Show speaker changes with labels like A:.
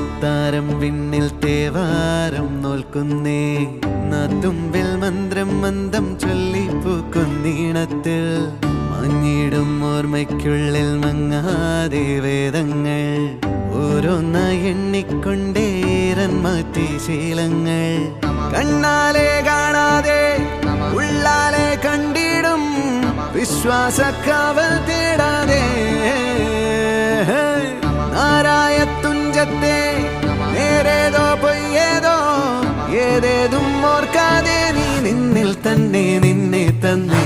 A: അത്താരം വിണ്ണിൽ തേവാരം നോൽക്കുന്നേ നാത്തുമ്പിൽ മന്ത്രം മന്ദം ചൊല്ലിപ്പൂക്കുന്നീണത്തിൽ മഞ്ഞിടും ഓർമ്മയ്ക്കുള്ളിൽ മങ്ങാതെ വേദങ്ങൾ ഓരോന്നായി എണ്ണിക്കൊണ്ടേരൻ മാറ്റി ശീലങ്ങൾ കണ്ണാലെ കാണാതെ ഉള്ളാലെ കണ്ടിടും വിശ്വാസക്കാവൽ തേടാതെ നാരായ തുഞ്ചത്തെ നേരേതോ പൊയ്യേതോ ഏതേതും ഓർക്കാതെ നീ നിന്നിൽ തന്നെ നിന്നെ തന്നെ